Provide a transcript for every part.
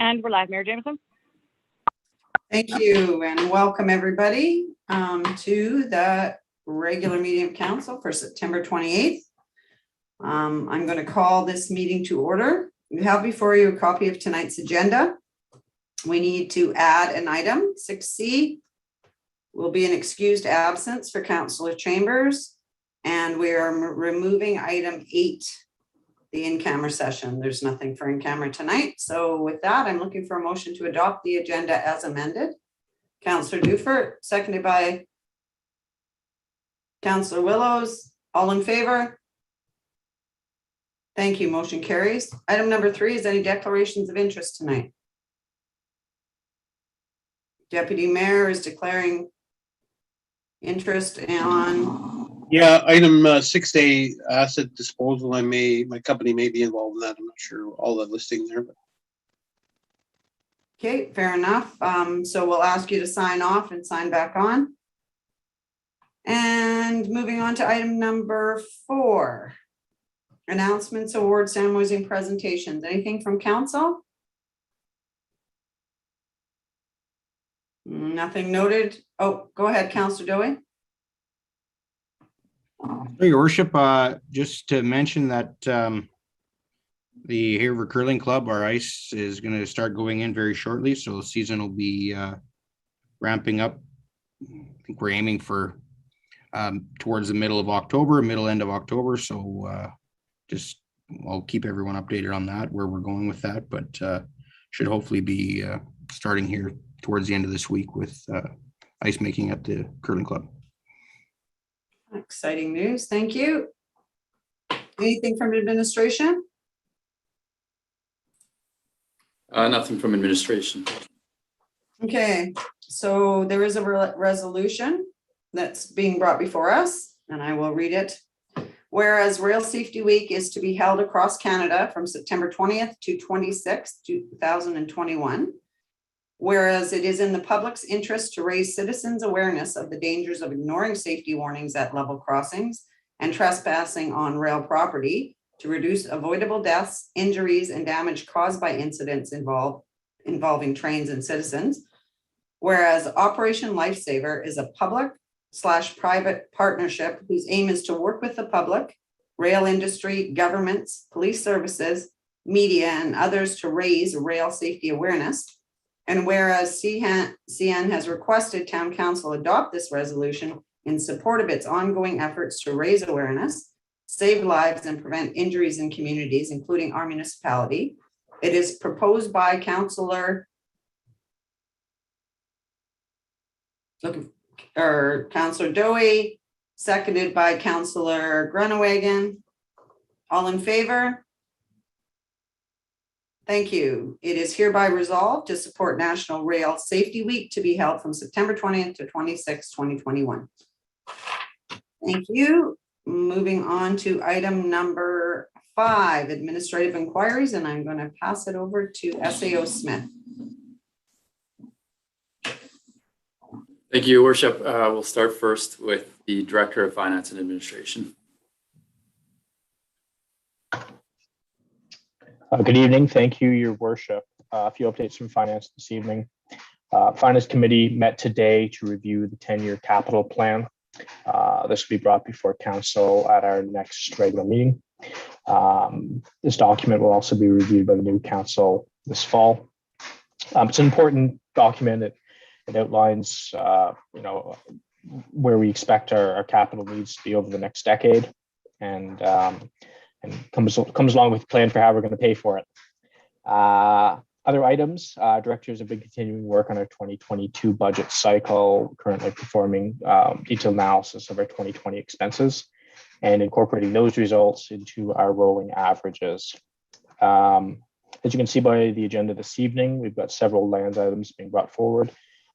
And we're live, Mayor Jameson. Thank you, and welcome everybody to the regular meeting of council for September 28th. I'm going to call this meeting to order. You have before you a copy of tonight's agenda. We need to add an item. 6C will be an excused absence for Councillor Chambers, and we are removing item 8, the in-camera session. There's nothing for in-camera tonight. So with that, I'm looking for a motion to adopt the agenda as amended. Councillor Dufert, seconded by Councillor Willows. All in favor? Thank you. Motion carries. Item number 3 is any declarations of interest tonight. Deputy Mayor is declaring interest on. Yeah, item 6A, asset disposal. My company may be involved in that. I'm not sure all the listing there, but. Okay, fair enough. So we'll ask you to sign off and sign back on. And moving on to item number 4, announcements, awards, ceremonies, and presentations. Anything from council? Nothing noted. Oh, go ahead, Councillor Dowie. Your Worship, just to mention that the River Curling Club, our ice is going to start going in very shortly, so the season will be ramping up. I think we're aiming for towards the middle end of October. So just I'll keep everyone updated on that, where we're going with that, but should hopefully be starting here towards the end of this week with ice making at the Curling Club. Exciting news. Thank you. Anything from administration? Nothing from administration. Okay, so there is a resolution that's being brought before us, and I will read it. Whereas Rail Safety Week is to be held across Canada from September 20th to 26th, 2021. Whereas it is in the public's interest to raise citizens' awareness of the dangers of ignoring safety warnings at level crossings and trespassing on rail property to reduce avoidable deaths, injuries, and damage caused by incidents involving trains and citizens. Whereas Operation Lifesaver is a public/private partnership whose aim is to work with the public, rail industry, governments, police services, media, and others to raise rail safety awareness. And whereas CN has requested Town Council adopt this resolution in support of its ongoing efforts to raise awareness, save lives, and prevent injuries in communities, including our municipality. It is proposed by Councillor Dowie, seconded by Councillor Grunewagen. All in favor? Thank you. It is hereby resolved to support National Rail Safety Week to be held from September 20th to 26th, 2021. Thank you. Moving on to item number 5, administrative inquiries, and I'm going to pass it over to SAO Smith. Thank you, Your Worship. We'll start first with the Director of Finance and Administration. Good evening. Thank you, Your Worship. A few updates from Finance this evening. Finance Committee met today to review the 10-year capital plan. This will be brought before Council at our next regular meeting. This document will also be reviewed by the new Council this fall. It's an important document. It outlines, where we expect our capital needs to be over the next decade, and comes along with a plan for how we're going to pay for it. Other items, directors have been continuing work on our 2022 budget cycle, currently performing detailed analysis of our 2020 expenses and incorporating those results into our rolling averages. As you can see by the agenda this evening, we've got several land items being brought forward,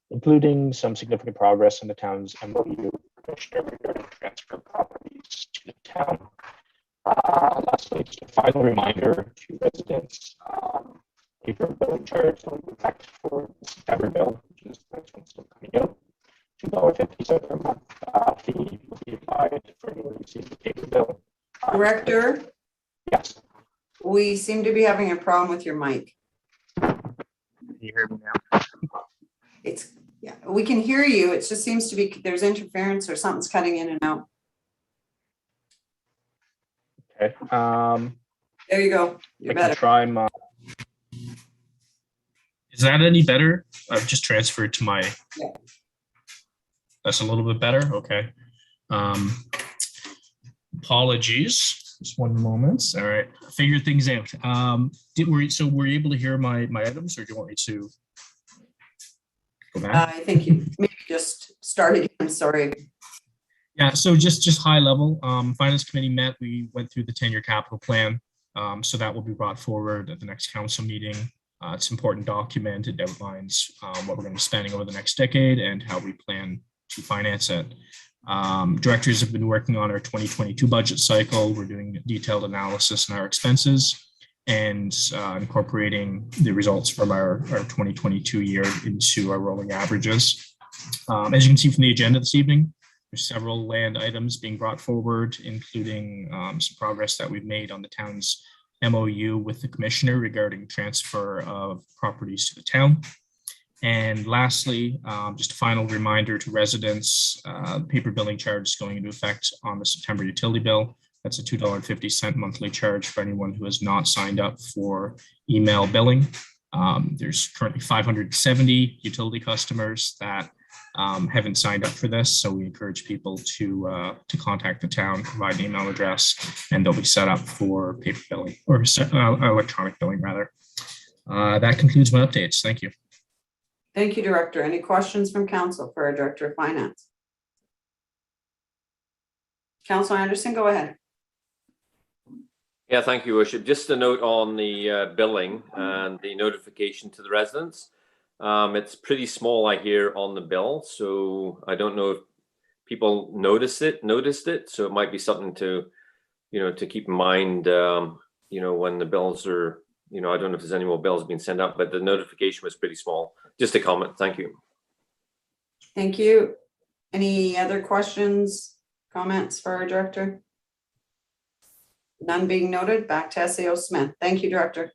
including some significant progress in the town's MOU Commissioner regarding transfer properties to the town. Lastly, just a final reminder to residents, April billing charge will be effective for the September bill, which is the next one still coming out. $2.50 per month fee will be applied for anyone who receives a paper bill. Director? Yes. We seem to be having a problem with your mic. you hear me now? It's, yeah, we can hear you. It just seems to be, there's interference or something's cutting in and out. Okay. There you go. You're I can better. try my. Is that any better? I've just transferred to my. Yeah. That's a little bit better. Okay. Apologies. Just one moment. All right. Figure things out. Were you able to hear my items, or do you want me to go back? I think you maybe just start again. Sorry. Yeah, so just high level, Finance Committee met, we went through the 10-year capital plan. So that will be brought forward at the next council meeting. It's an important document. It outlines what we're going to be spending over the next decade and how we plan to finance it. Directors have been working on our 2022 budget cycle. We're doing detailed analysis on our expenses and incorporating the results from our 2022 year into our rolling averages. As you can see from the agenda this evening, there's several land items being brought forward, including some progress that we've made on the town's MOU with the commissioner regarding transfer of properties to the town. And lastly, just a final reminder to residents, paper billing charge is going into effect on the September utility bill. That's a $2.50 monthly charge for anyone who has not signed up for email billing. There's currently 570 utility customers that haven't signed up for this, so we encourage people to contact the town, provide an email address, and they'll be set up for paper billing or electronic billing rather. That concludes my updates. Thank you. Thank you, Director. Any questions from Council for our Director of Finance? Councilor Anderson, go ahead. Yeah, thank you, Worship. Just a note on the billing and the notification to the residents. It's pretty small, I hear, on the bill, so I don't know if people noticed it. So it might be something to, to keep in mind, when the bills are, I don't know if there's any more bills being sent out, but the notification was pretty small. Just a comment. Thank you. Thank you. Any other questions, comments for our Director? None being noted. Back to SAO Smith. Thank you, Director.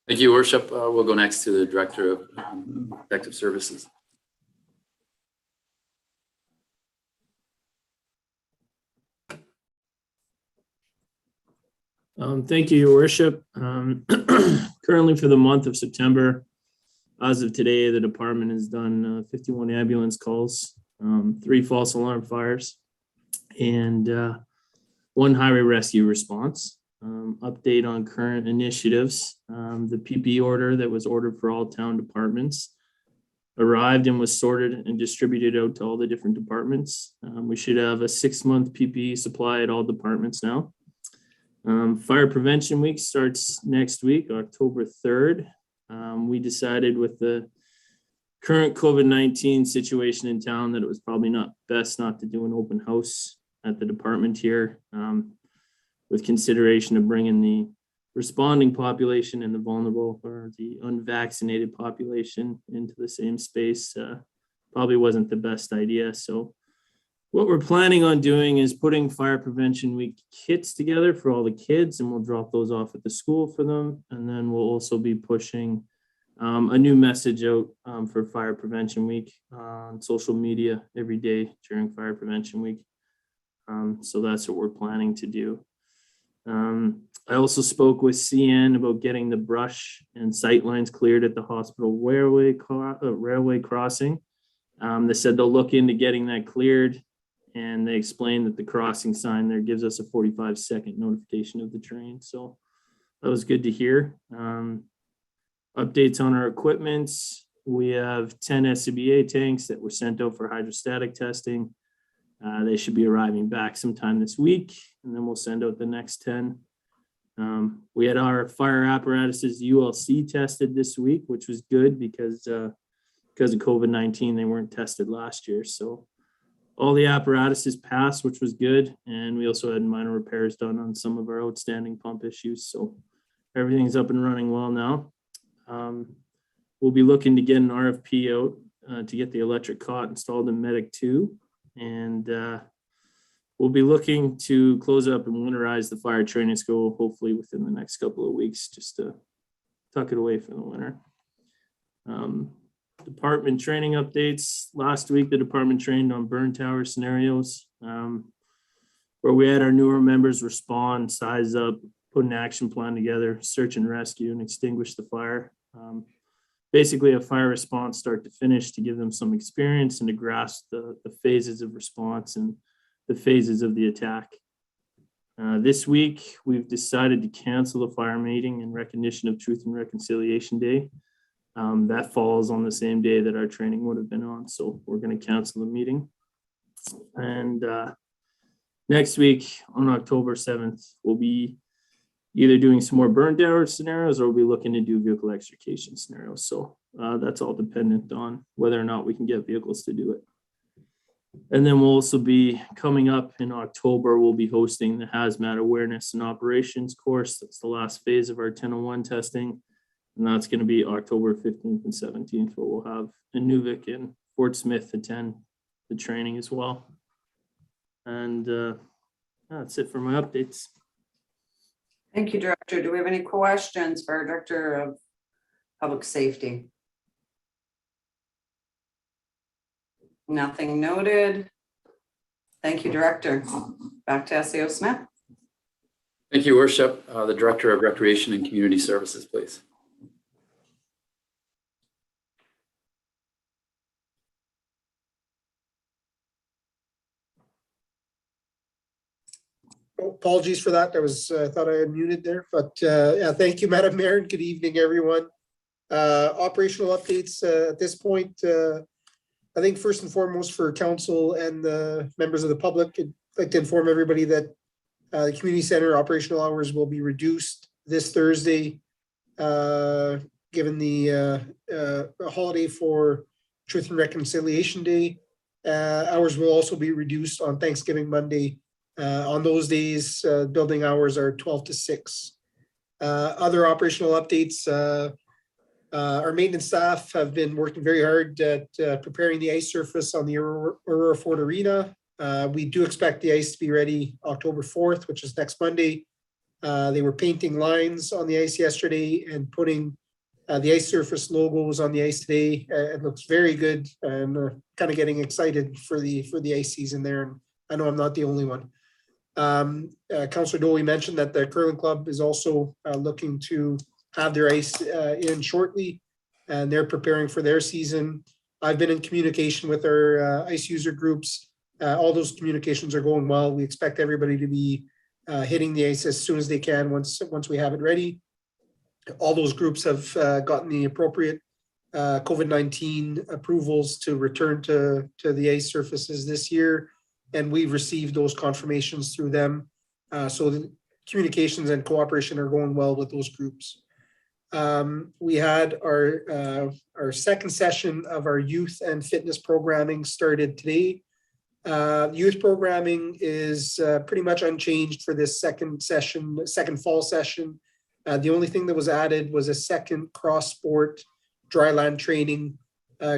Thank you, Worship. We'll go next to the Director of Protective Services. Thank you, Your Worship. Currently for the month of September, as of today, the department has done 51 ambulance calls, 3 false alarm fires, and 1 highway rescue response. Update on current initiatives. The PPE order that was ordered for all town departments arrived and was sorted and distributed out to all the different departments. We should have a 6-month PPE supply at all departments now. Fire Prevention Week starts next week, October 3rd. We decided with the current COVID-19 situation in town that it was probably not best not to do an open house at the department here, with consideration of bringing the responding population and the vulnerable or the unvaccinated population into the same space. Probably wasn't the best idea. So what we're planning on doing is putting Fire Prevention Week kits together for all the kids, and we'll drop those off at the school for them. And then we'll also be pushing a new message out for Fire Prevention Week on social media every day during Fire Prevention Week. So that's what we're planning to do. I also spoke with CN about getting the brush and sight lines cleared at the hospital railway crossing. They said they'll look into getting that cleared, and they explained that the crossing sign there gives us a 45-second notification of the train. So that was good to hear. Updates on our equipment. We have 10 SCBA tanks that were sent out for hydrostatic testing. They should be arriving back sometime this week, and then we'll send out the next 10. We had our fire apparatuses ULC tested this week, which was good because of COVID-19, they weren't tested last year. So all the apparatuses passed, which was good. And we also had minor repairs done on some of our outstanding pump issues. So everything's up and running well now. We'll be looking to get an RFP out to get the electric cot installed in Medic 2. And we'll be looking to close up and winterize the fire training school, hopefully within the next couple of weeks, just to tuck it away for the winter. Department training updates. Last week, the department trained on burn tower scenarios, where we had our newer members respond, size up, put an action plan together, search and rescue, and extinguish the fire. Basically a fire response start to finish to give them some experience and to grasp the phases of response and the phases of the attack. This week, we've decided to cancel the fire meeting in recognition of Truth and Reconciliation Day. That falls on the same day that our training would have been on, so we're going to cancel the meeting. And next week, on October 7th, we'll be either doing some more burn tower scenarios or we'll be looking to do vehicle extrication scenarios. So that's all dependent on whether or not we can get vehicles to do it. And then we'll also be coming up in October, we'll be hosting the Hazmat Awareness and Operations course. That's the last phase of our 1001 testing. And that's going to be October 15th and 17th, where we'll have Inuvik and Fort Smith attend the training as well. And that's it for my updates. Thank you, Director. Do we have any questions for our Director of Public Safety? Nothing noted. Thank you, Director. Back to SEO Smith. Thank you, Worship. The Director of Recreation and Community Services, please. Apologies for that. I thought I had muted there, but yeah, thank you, Madam Mayor, and good evening, everyone. Operational updates at this point. I think first and foremost for council and the members of the public, I'd like to inform everybody that the community center operational hours will be reduced this Thursday, given the holiday for Truth and Reconciliation Day. Hours will also be reduced on Thanksgiving Monday. On those days, building hours are 12 to 6. Other operational updates, our maintenance staff have been working very hard at preparing the ice surface on the Aurora Ford Arena. We do expect the ice to be ready October 4th, which is next Monday. They were painting lines on the ice yesterday and putting the ice surface logos on the ice today. It looks very good, and kind of getting excited for the ice season there. And I know I'm not the only one. Councillor Doley mentioned that the curling club is also looking to have their ice in shortly, and they're preparing for their season. I've been in communication with our ice user groups. All those communications are going well. We expect everybody to be hitting the ice as soon as they can once we have it ready. All those groups have gotten the appropriate COVID-19 approvals to return to the ice surfaces this year, and we've received those confirmations through them. So the communications and cooperation are going well with those groups. We had our second session of our youth and fitness programming started today. Youth programming is pretty much unchanged for this second fall session. The only thing that was added was a second cross-sport dryland training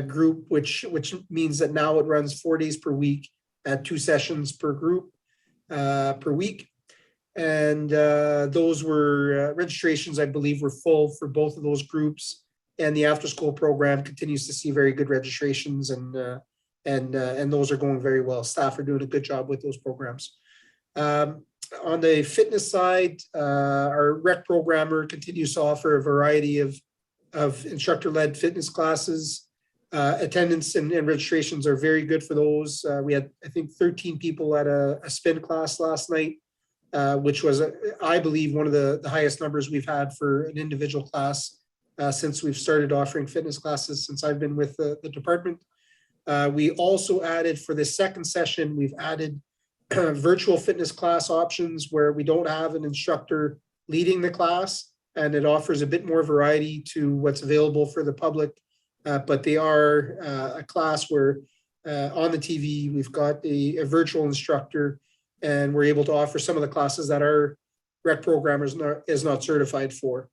group, which means that now it runs 4 days per week at 2 sessions per group per week. And those were registrations, I believe, were full for both of those groups. And the after-school program continues to see very good registrations, and those are going very well. Staff are doing a good job with those programs. On the fitness side, our rec programmer continues to offer a variety of instructor-led fitness classes. Attendance and registrations are very good for those. We had, I think, 13 people at a spin class last night, which was, I believe, one of the highest numbers we've had for an individual class since we've started offering fitness classes since I've been with the department. We also added for the second session, we've added virtual fitness class options where we don't have an instructor leading the class, and it offers a bit more variety to what's available for the public. But they are a class where on the TV, we've got a virtual instructor, and we're able to offer some of the classes that our rec programmer is not certified for.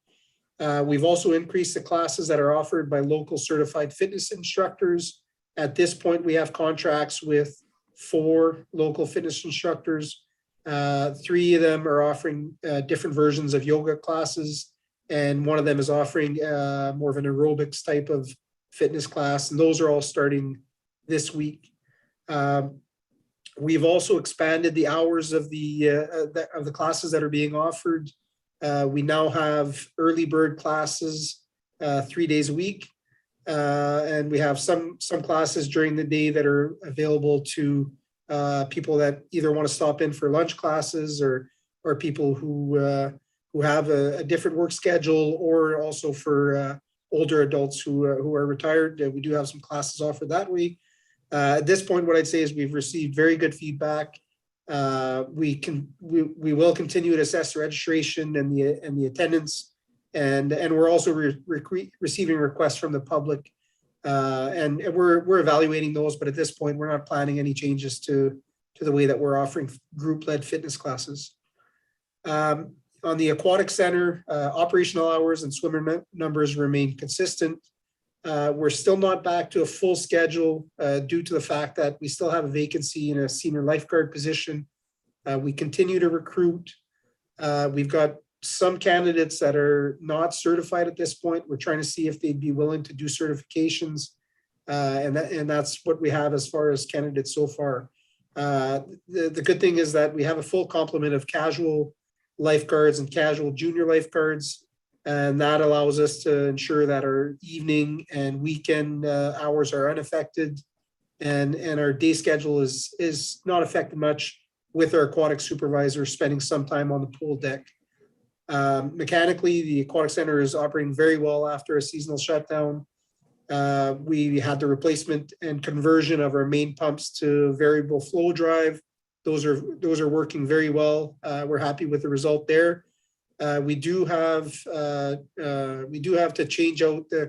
We've also increased the classes that are offered by local certified fitness instructors. At this point, we have contracts with 4 local fitness instructors. 3 of them are offering different versions of yoga classes, and one of them is offering more of an aerobics type of fitness class, and those are all starting this week. We've also expanded the hours of the classes that are being offered. We now have early bird classes 3 days a week, and we have some classes during the day that are available to people that either want to stop in for lunch classes or people who have a different work schedule, or also for older adults who are retired. We do have some classes offered that way. At this point, what I'd say is we've received very good feedback. We will continue to assess the registration and the attendance, and we're also receiving requests from the public, and we're evaluating those. But at this point, we're not planning any changes to the way that we're offering group-led fitness classes. On the aquatic center, operational hours and swimmer numbers remain consistent. We're still not back to a full schedule due to the fact that we still have a vacancy in a senior lifeguard position. We continue to recruit. We've got some candidates that are not certified at this point. We're trying to see if they'd be willing to do certifications, and that's what we have as far as candidates so far. The good thing is that we have a full complement of casual lifeguards and casual junior lifeguards, and that allows us to ensure that our evening and weekend hours are unaffected, and our day schedule is not affected much, with our aquatic supervisor spending some time on the pool deck. Mechanically, the aquatic center is operating very well after a seasonal shutdown. We had the replacement and conversion of our main pumps to variable flow drive. Those are working very well. We're happy with the result there. We do have to change out the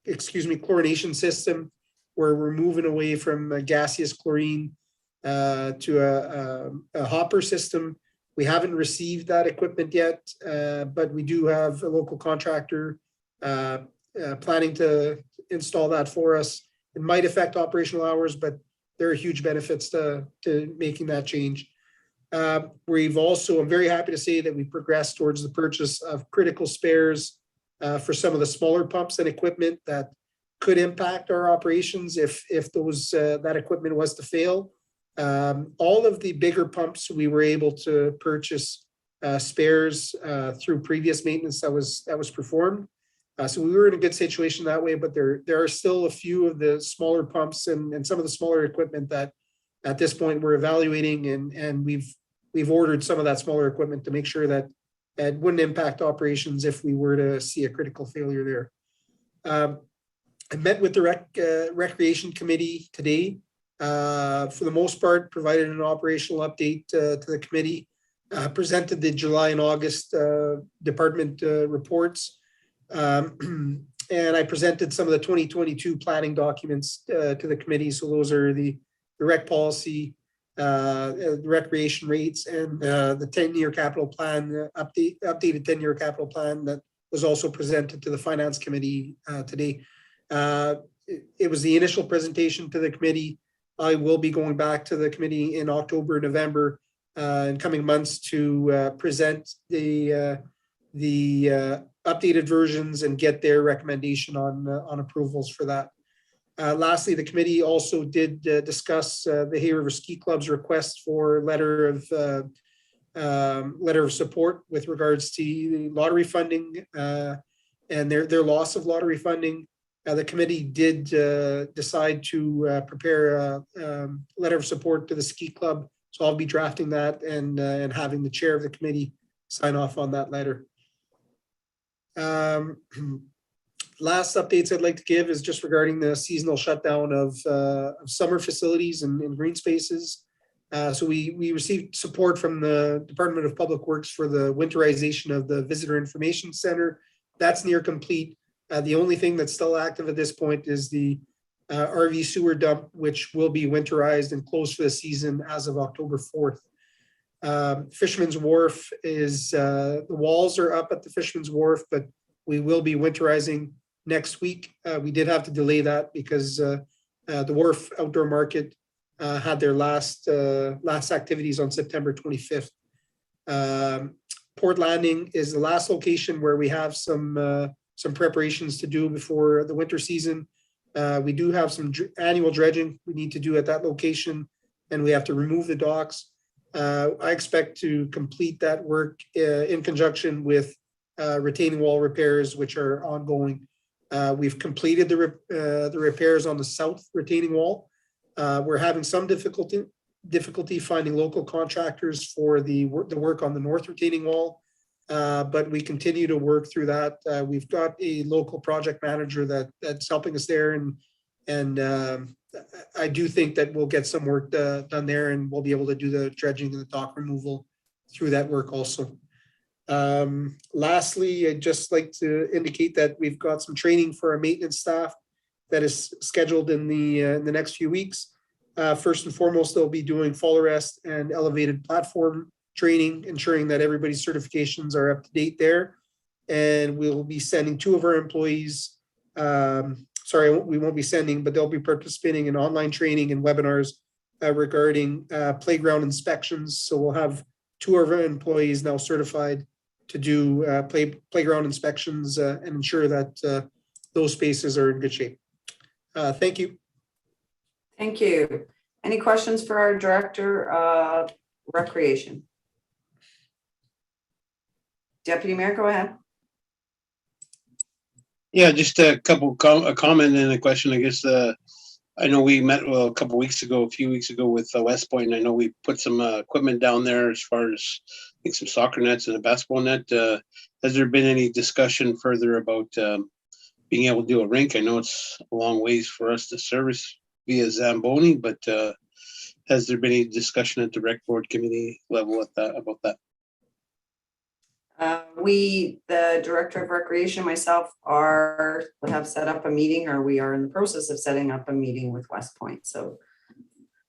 chlorination system, where we're moving away from gaseous chlorine to a hopper system. We haven't received that equipment yet, but we do have a local contractor planning to install that for us. It might affect operational hours, but there are huge benefits to making that change. I'm very happy to say that we progressed towards the purchase of critical spares for some of the smaller pumps and equipment that could impact our operations if that equipment was to fail. All of the bigger pumps, we were able to purchase spares through previous maintenance that was performed. So we were in a good situation that way, but there are still a few of the smaller pumps and some of the smaller equipment that at this point we're evaluating, and we've ordered some of that smaller equipment to make sure that it wouldn't impact operations if we were to see a critical failure there. I met with the recreation committee today. For the most part, provided an operational update to the committee, presented the July and August department reports. And I presented some of the 2022 planning documents to the committee. So those are the rec policy, the recreation rates, and the 10-year capital plan, updated 10-year capital plan that was also presented to the finance committee today. It was the initial presentation to the committee. I will be going back to the committee in October, November, in coming months to present the updated versions and get their recommendation on approvals for that. Lastly, the committee also did discuss the Hay River Ski Club's request for letter of support with regards to lottery funding and their loss of lottery funding. The committee did decide to prepare a letter of support to the ski club. So I'll be drafting that and having the chair of the committee sign off on that letter. Last updates I'd like to give is just regarding the seasonal shutdown of summer facilities and green spaces. So we received support from the Department of Public Works for the winterization of the Visitor Information Center. That's near complete. The only thing that's still active at this point is the RV sewer dump, which will be winterized and closed for the season as of October 4th. Fisherman's Wharf is, the walls are up at the Fisherman's Wharf, but we will be winterizing next week. We did have to delay that because the Wharf Outdoor Market had their last activities on September 25th. Port Landing is the last location where we have some preparations to do before the winter season. We do have some annual dredging we need to do at that location, and we have to remove the docks. I expect to complete that work in conjunction with retaining wall repairs, which are ongoing. We've completed the repairs on the south retaining wall. We're having some difficulty finding local contractors for the work on the north retaining wall, but we continue to work through that. We've got a local project manager that's helping us there, and I do think that we'll get some work done there, and we'll be able to do the dredging and the dock removal through that work also. Lastly, I'd just like to indicate that we've got some training for our maintenance staff that is scheduled in the next few weeks. First and foremost, they'll be doing fall arrest and elevated platform training, ensuring that everybody's certifications are up to date there. And we'll be sending 2 of our employees, we won't be sending, but they'll be participating in online training and webinars regarding playground inspections. So we'll have 2 of our employees now certified to do playground inspections and ensure that those spaces are in good shape. Thank you. Thank you. Any questions for our Director of Recreation? Deputy Mayor, go ahead. Yeah, just a comment and a question. I guess I know we met a few weeks ago with West Point, and I know we put some equipment down there as far as I think some soccer nets and a basketball net. Has there been any discussion further about being able to do a rink? I know it's a long ways for us to service via Zamboni, but has there been any discussion at the rec board committee level about that? The Director of Recreation, myself, have set up a meeting, or we are in the process of setting up a meeting with West Point. So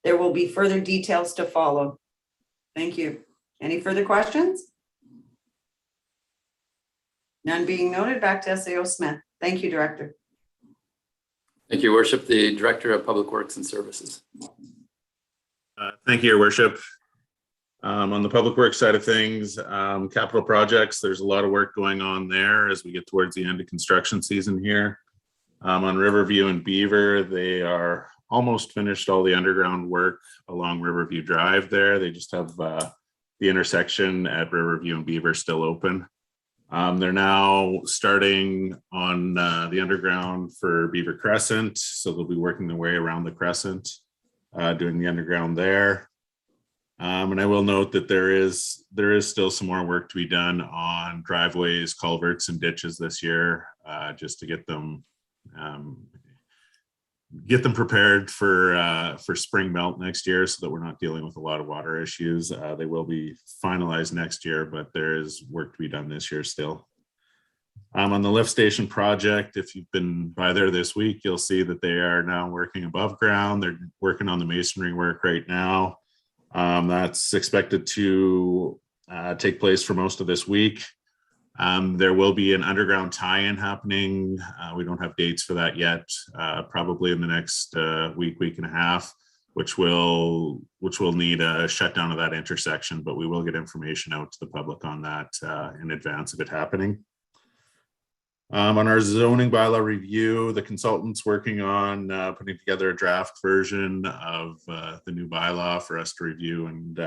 there will be further details to follow. Thank you. Any further questions? None being noted. Back to SAO Smith. Thank you, Director. Thank you, Worship. The Director of Public Works and Services. Thank you, Your Worship. On the public works side of things, capital projects, there's a lot of work going on there as we get towards the end of construction season here. On Riverview and Beaver, they are almost finished all the underground work along Riverview Drive there. They just have the intersection at Riverview and Beaver still open. They're now starting on the underground for Beaver Crescent, so they'll be working their way around the Crescent, doing the underground there. And I will note that there is still some more work to be done on driveways, culverts, and ditches this year, just to get them prepared for spring melt next year, so that we're not dealing with a lot of water issues. They will be finalized next year, but there is work to be done this year still. On the lift station project, if you've been by there this week, you'll see that they are now working above ground. They're working on the masonry work right now. That's expected to take place for most of this week. There will be an underground tie-in happening. We don't have dates for that yet, probably in the next week and a half, which will need a shutdown of that intersection, but we will get information out to the public on that in advance of it happening. On our zoning bylaw review, the consultant's working on putting together a draft version of the new bylaw for us to review, and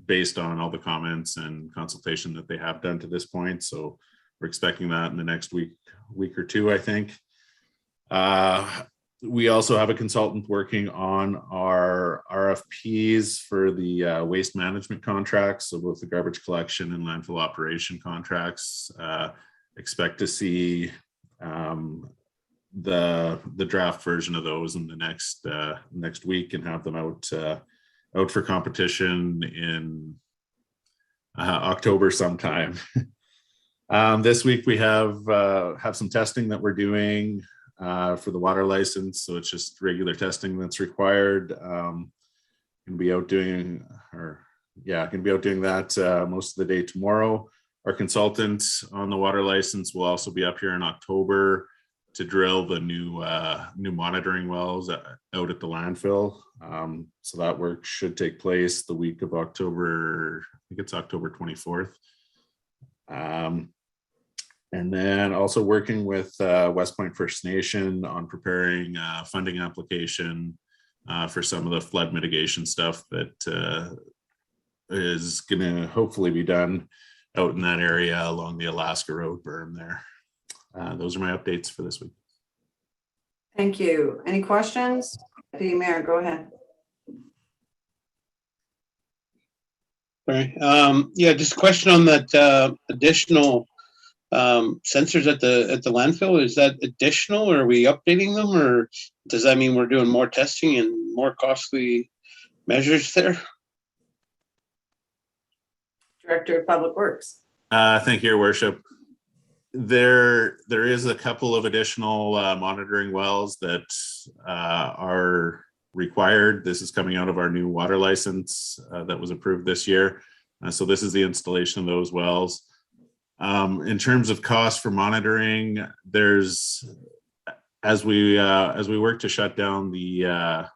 based on all the comments and consultation that they have done to this point. So we're expecting that in the next week or two, I think. We also have a consultant working on our RFPs for the waste management contracts, so both the garbage collection and landfill operation contracts. Expect to see the draft version of those in the next week, and have them out for competition in October sometime. This week we have some testing that we're doing for the water license, so it's just regular testing that's required. Gonna be out doing that most of the day tomorrow. Our consultant on the water license will also be up here in October drill the new monitoring wells out at the landfill. So that work should take place the week of October, I think it's October 24th. And then also working with West Point First Nation on preparing a funding application for some of the flood mitigation stuff that is going to hopefully be done out in that area along the Alaska Road berm there. Those are my updates for this week. Thank you. Any questions? Deputy Mayor, go ahead. Sorry. Yeah, just a question on that additional sensors at the landfill. Is that additional, or are we updating them, or does that mean we're doing more testing and more costly measures there? Director of Public Works. Thank you, Your Worship. There is a couple of additional monitoring wells that are required. This is coming out of our new water license that was approved this year. So this is the installation of those wells. In terms of cost for monitoring, there's, as we work to shut down the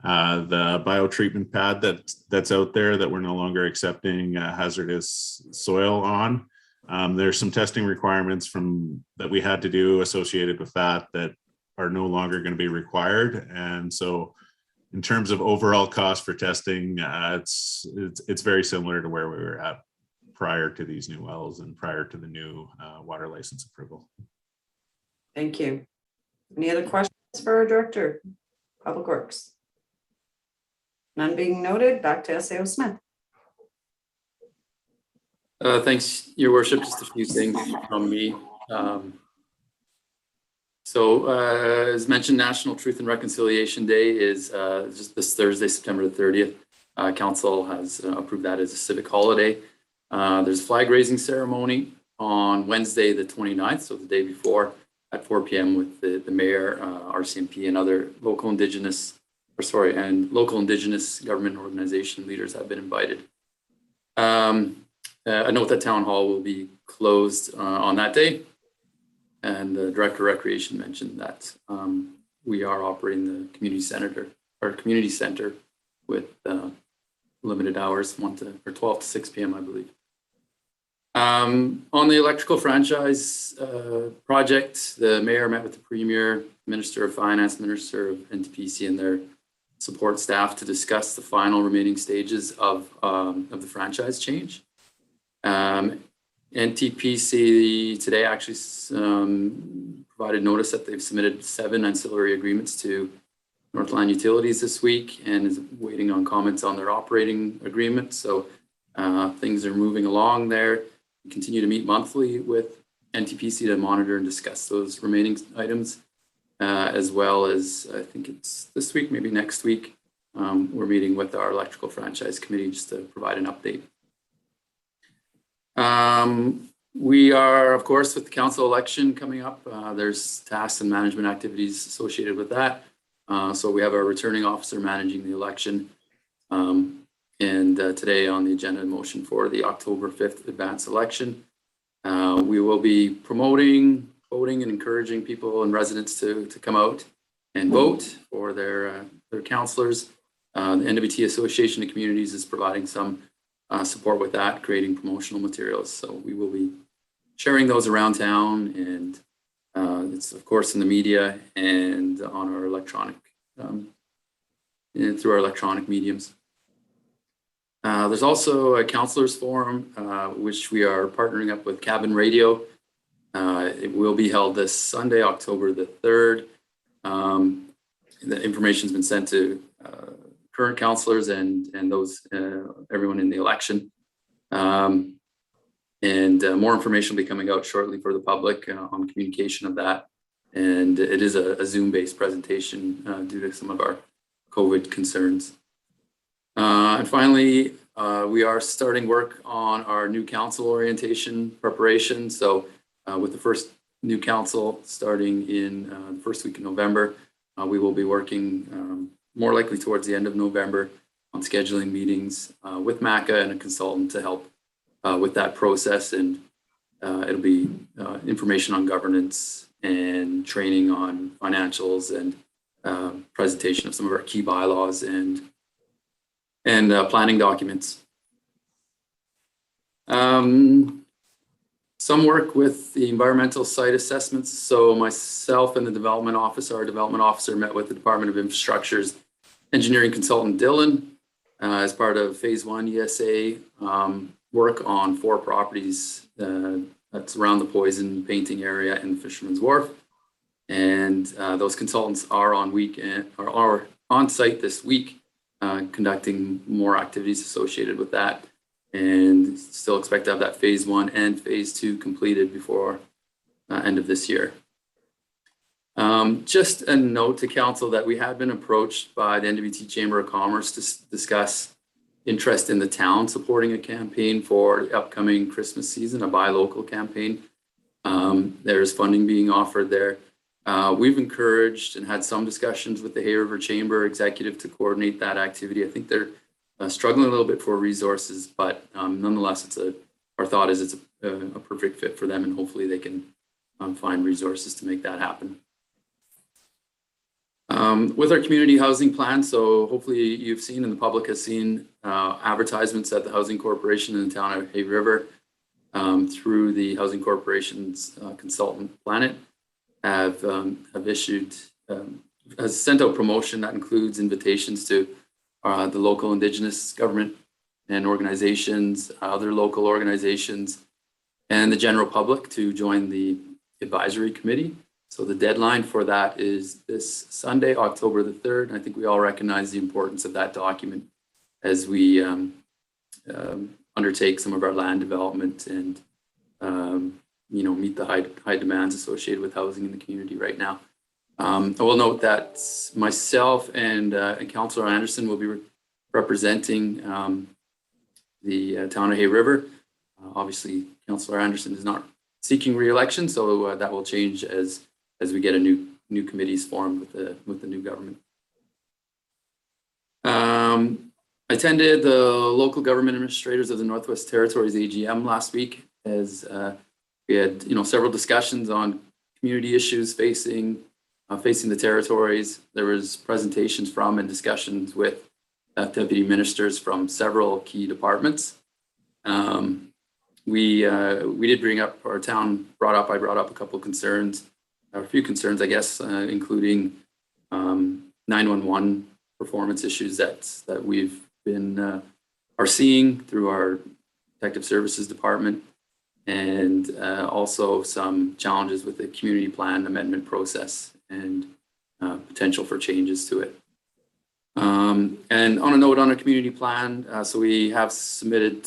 biotreatment pad that's out there that we're no longer accepting hazardous soil on. There's some testing requirements that we had to do associated with that are no longer going to be required. And so in terms of overall cost for testing, it's very similar to where we were at prior to these new wells and prior to the new water license approval. Thank you. Any other questions for our Director of Public Works? None being noted, back to SAO Smith. Thanks, Your Worship. Just a few things from me. As mentioned, National Truth and Reconciliation Day is just this Thursday, September the 30th. Council has approved that as a civic holiday. There's a flag raising ceremony on Wednesday, the 29th, so the day before, at 4 p.m. with the mayor, RCMP, and other local Indigenous government organization leaders have been invited. I note that Town Hall will be closed on that day. And the Director of Recreation mentioned that we are operating the community center with limited hours, 12 to 6 p.m., I believe. On the electrical franchise project, the mayor met with the Premier, Minister of Finance, Minister of NTPC, and their support staff to discuss the final remaining stages of the franchise change. NTPC today actually provided notice that they've submitted 7 ancillary agreements to Northland Utilities this week and is waiting on comments on their operating agreement. So things are moving along there. We continue to meet monthly with NTPC to monitor and discuss those remaining items, as well as I think it's this week, maybe next week. We're meeting with our electrical franchise committee just to provide an update. We are, of course, with the council election coming up, there's tasks and management activities associated with that. So we have our returning officer managing the election. And today on the agenda, motion for the October 5th advance election. We will be promoting voting and encouraging people and residents to come out and vote for their councillors. The NWT Association of Communities is providing some support with that, creating promotional materials. So we will be sharing those around town, and it's of course in the media and on our electronic, through our electronic mediums. There's also a councillors forum, which we are partnering up with Cabin Radio. It will be held this Sunday, October the 3rd. The information's been sent to current councillors and those everyone in the election. And more information will be coming out shortly for the public on communication of that. And it is a Zoom-based presentation due to some of our COVID concerns. And finally, we are starting work on our new council orientation preparation. So with the first new council starting in the first week of November, we will be working more likely towards the end of November on scheduling meetings with MACA and a consultant to help with that process. And it'll be information on governance, and training on financials and presentation of some of our key bylaws and planning documents. Some work with the environmental site assessments. So myself and the our development officer met with the Department of Infrastructure's engineering consultant, Dylan, as part of phase 1 ESA work on 4 properties that's around the Poison painting area in the Fisherman's Wharf. And those consultants are on site this week, conducting more activities associated with that. And still expect to have that phase 1 and phase 2 completed before end of this year. Just a note to council that we have been approached by the NWT Chamber of Commerce to discuss interest in the town supporting a campaign for the upcoming Christmas season, a buy local campaign. There's funding being offered there. We've encouraged and had some discussions with the Hay River Chamber executive to coordinate that activity. I think they're struggling a little bit for resources, but nonetheless, our thought is it's a perfect fit for them, and hopefully they can find resources to make that happen. With our community housing plan, so hopefully you've seen and the public has seen advertisements at the Housing Corporation in the town of Hay River through the Housing Corporation's consultant Planet have issued, has sent out promotion that includes invitations to the local Indigenous government and organizations, other local organizations, and the general public to join the advisory committee. So the deadline for that is this Sunday, October the 3rd. I think we all recognize the importance of that document as we undertake some of our land development and meet the high demands associated with housing in the community right now. I will note that myself and Councillor Anderson will be representing the town of Hay River. Obviously, Councillor Anderson is not seeking re-election, so that will change as we get a new committees formed with the new government. I attended the local government administrators of the Northwest Territories AGM last week, as we had several discussions on community issues facing the territories. There was presentations from and discussions with deputy ministers from several key departments. We did bring up, our town brought up a couple of concerns, or a few concerns, I guess, including 911 performance issues that we've been are seeing through our detective services department, and also some challenges with the community plan amendment process and potential for changes to it. And on a note on our community plan, so we have submitted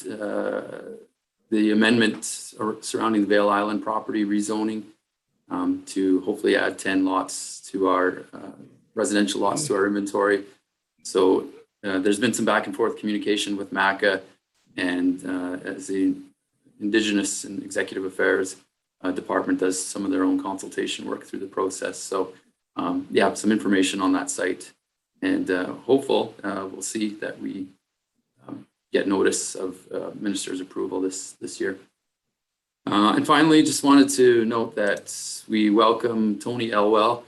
the amendment surrounding the Vale Island property rezoning to hopefully add 10 lots to our residential lots to our inventory. So there's been some back and forth communication with MACA, and as the Indigenous and Executive Affairs department does some of their own consultation work through the process. So yeah, some information on that site, and hopeful we'll see that we get notice of minister's approval this year. And finally, just wanted to note that we welcome Tony Elwell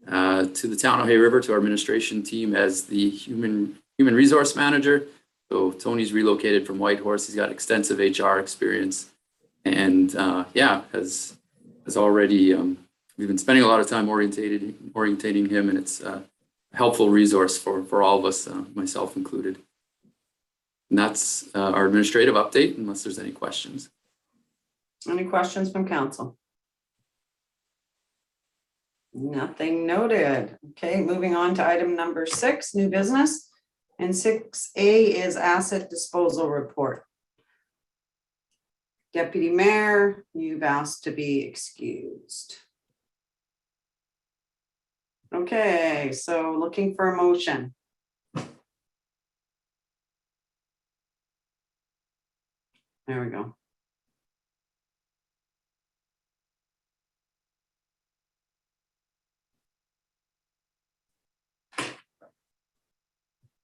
to the town of Hay River, to our administration team as the human resource manager. So Tony's relocated from Whitehorse. He's got extensive HR experience, and yeah, has already, we've been spending a lot of time orientating him, and it's a helpful resource for all of us, myself included. And that's our administrative update, unless there's any questions. Any questions from council? Nothing noted. Okay, moving on to item number 6, new business. And 6A is asset disposal report. Deputy Mayor, you've asked to be excused. Okay, so looking for a motion. There we go.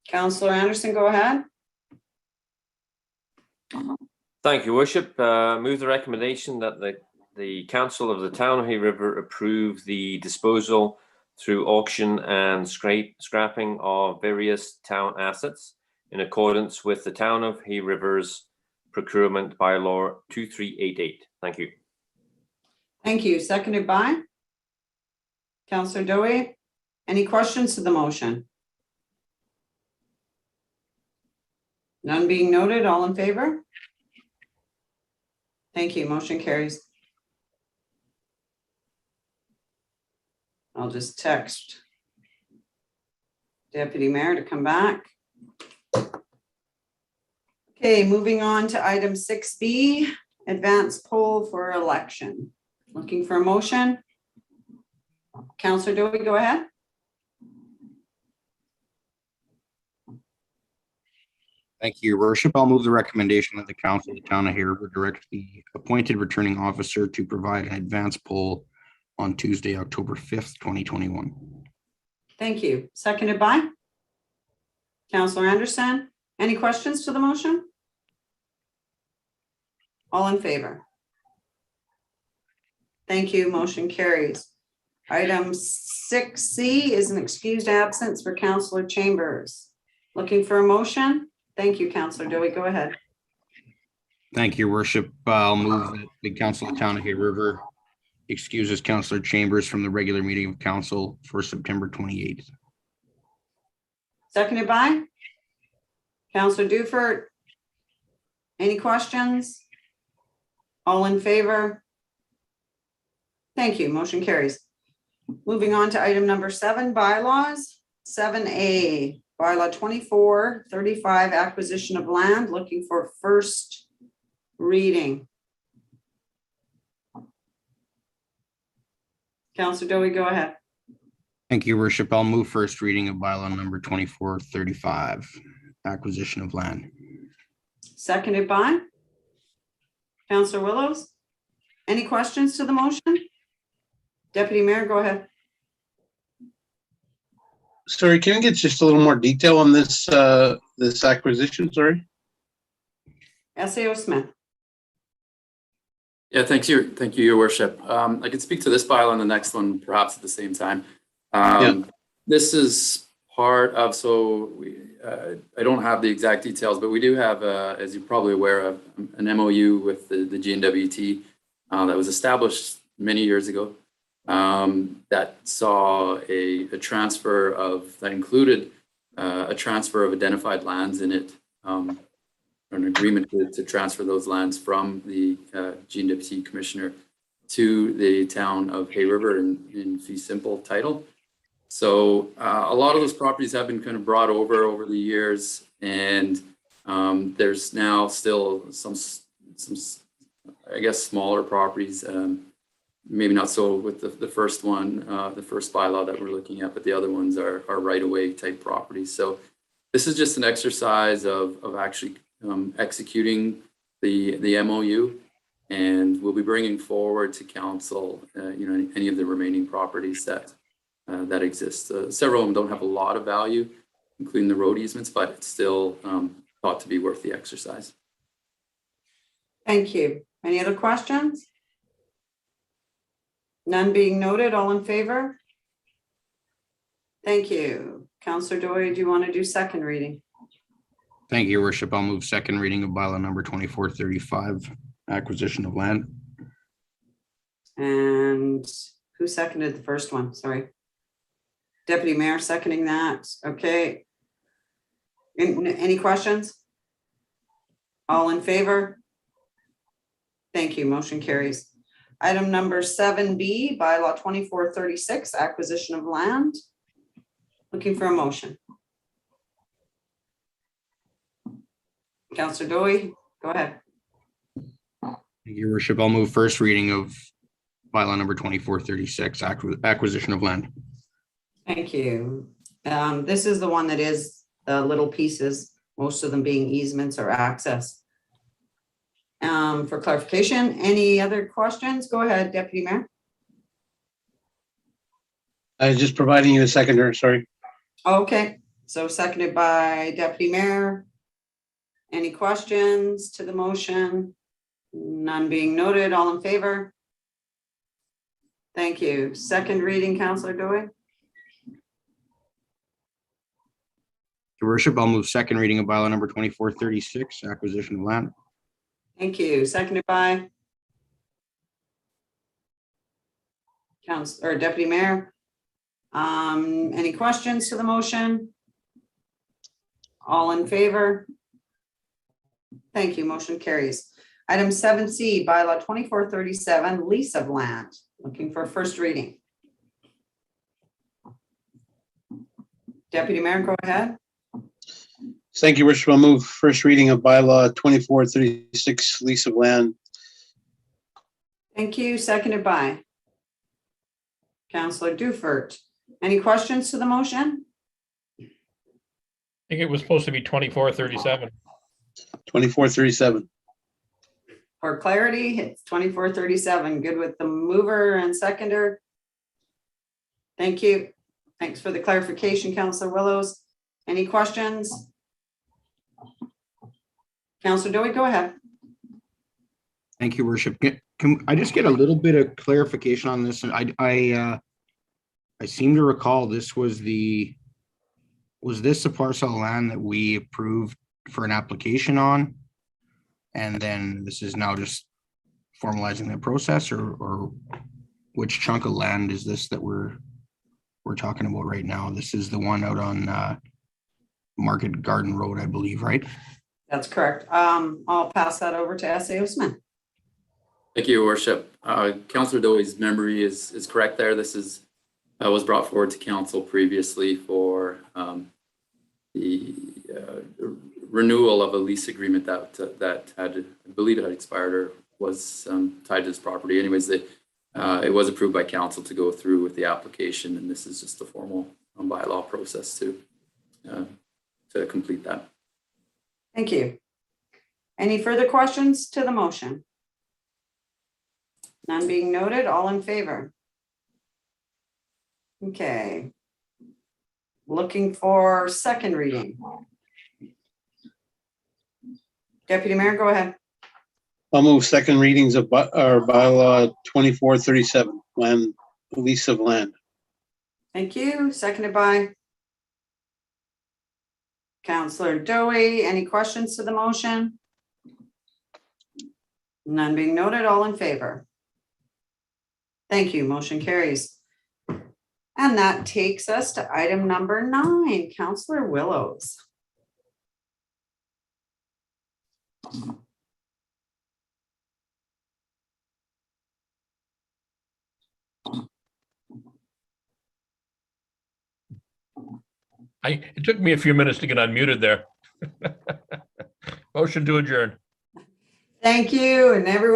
Councillor Anderson, go ahead. Thank you, Worship. Move the recommendation that the the Council of the Town of Hay River approve the disposal through auction and scrapping of various town assets in accordance with the Town of Hay River's procurement bylaw 2388. Thank you. Thank you. Seconded by Councillor Dowie. Any questions to the motion? None being noted, all in favor? Thank you. Motion carries. I'll just text Deputy Mayor to come back. Okay, moving on to item 6B, advance poll for election. Looking for a motion? Councillor Dowie, go ahead. Thank you, Your Worship. I'll move the recommendation that the Council of the Town of Hay River direct the appointed returning officer to provide an advance poll on Tuesday, October 5th, 2021. Thank you. Seconded by Councillor Anderson. Any questions to the motion? All in favor? Thank you. Motion carries. Item 6C is an excused absence for Councillor Chambers. Looking for a motion? Thank you, Councillor Dowie. Go ahead. Thank you, Your Worship. I'll move that the Council of the Town of Hay River excuses Councillor Chambers from the regular meeting of council for September 28th. Seconded by Councillor Dufert. Any questions? All in favor? Thank you. Motion carries. Moving on to item number 7, bylaws. 7A, bylaw 2435, acquisition of land, looking for first reading. Councillor Dowie, go ahead. Thank you, Your Worship. I'll move first reading of bylaw number 2435, acquisition of land. Seconded by Councillor Willows. Any questions to the motion? Deputy Mayor, go ahead. Sorry, can I get just a little more detail on this this acquisition? Sorry. SAO Smith. Yeah, thank you, Your Worship. I can speak to this bylaw and the next one perhaps at the same time. This is part of, I don't have the exact details, but we do have, as you're probably aware of, an MOU with the GNWT that was established many years ago. That saw a transfer of, that included a transfer of identified lands in it, an agreement to transfer those lands from the GNWT commissioner to the town of Hay River in fee simple title. So a lot of those properties have been kind of brought over the years, and there's now still some I guess smaller properties. Maybe not so with the first one, the first bylaw that we're looking at, but the other ones are right-of-way type properties. So this is just an exercise of actually executing the MOU, and we'll be bringing forward to council, any of the remaining properties that exist. Several of them don't have a lot of value, including the road easements, but it's still thought to be worth the exercise. Thank you. Any other questions? None being noted, all in favor? Thank you. Councillor Dowie, do you want to do second reading? Thank you, Your Worship. I'll move second reading of bylaw number 2435, acquisition of land. And who seconded the first one? Sorry. Deputy Mayor seconding that. Okay. Any questions? All in favor? Thank you. Motion carries. Item number 7B, bylaw 2436, acquisition of land. Looking for a motion. Councillor Dowie, go ahead. Your Worship, I'll move first reading of bylaw number 2436, acquisition of land. Thank you. This is the one that is the little pieces, most of them being easements or access. For clarification, any other questions? Go ahead, Deputy Mayor. I was just providing you a seconder, sorry. Okay, so seconded by Deputy Mayor. Any questions to the motion? None being noted, all in favor? Thank you. Second reading, Counselor Dewey. Your worship, I'll move second reading of bylaw number 2436, acquisition of land. Thank you. Seconded by Council or Deputy Mayor. Any questions to the motion? All in favor? Thank you. Motion carries. Item 7C, bylaw 2437, lease of land. Looking for first reading. Deputy Mayor, go ahead. Thank you, Worship. I'll move first reading of bylaw 2436, lease of land. Thank you. Seconded by Councillor Dufert. Any questions to the motion? I think it was supposed to be 2437. 2437. For clarity, it's 2437. Good with the mover and seconder. Thank you. Thanks for the clarification, Councillor Willows. Any questions? Councillor Dewey, go ahead. Thank you, worship. Can I just get a little bit of clarification on this? And I seem to recall this was this a parcel of land that we approved for an application on? And then this is now just formalizing the process, or which chunk of land is this that we're talking about right now? This is the one out on Market Garden Road, I believe, right? That's correct. I'll pass that over to S.A. Smith. Thank you, Your Worship. Councillor Dewey's memory is correct there. This was brought forward to council previously for the renewal of a lease agreement that had, I believe it had expired or was tied to this property. Anyways, it was approved by council to go through with the application, and this is just a formal bylaw process to complete that. Thank you. Any further questions to the motion? None being noted, all in favor? Okay. Looking for second reading. Deputy Mayor, go ahead. I'll move second readings of our bylaw 2437, land, lease of land. Thank you. Seconded by Councillor Dewey. Any questions to the motion? None being noted, all in favor? Thank you. Motion carries. And that takes us to item number 9, Councillor Willows. It took me a few minutes to get unmuted there. Motion to adjourn. Thank you, and everyone.